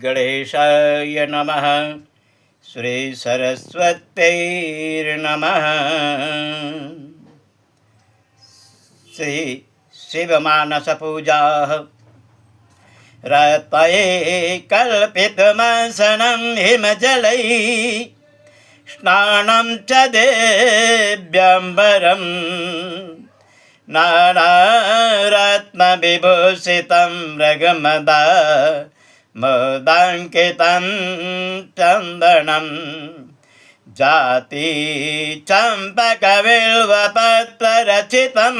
गणेशाय नमः। श्री सरस्वत्यै नमः। श्री शिवमानसपूजाः रत्नये कल्पितमसनं हिमजलैः स्नानं च देव्यम्बरं नानारत्नविभूषितं मृगमदा मोदाङ्कितं चन्दनं जाति चम्पकबिल्वपत्ररचितं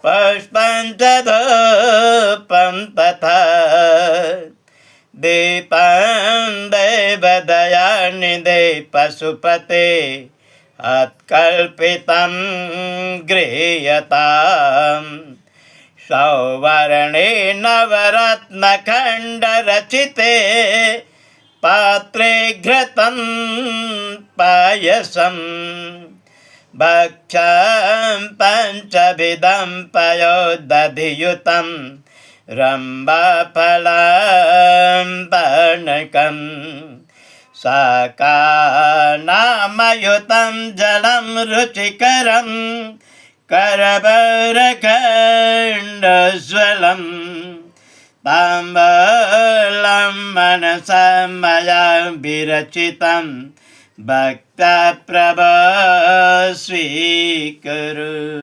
पुष्पं च धूपं तथा दीपं देवदयानिधे पशुपते अत्कल्पितं गृह्यताम् सौवर्णे नवरत्नखण्डरचिते पात्रे घृतं पायसं भक्ष्यं पञ्चविधं पयोदधियुतं रम्भाफलं पानकं शाकानामयुतं जलं रुचिकरं करभरखण्डज्वलं ताम्बूलं मनसा मया विरचितं भक्तप्रभो स्वीकुरु।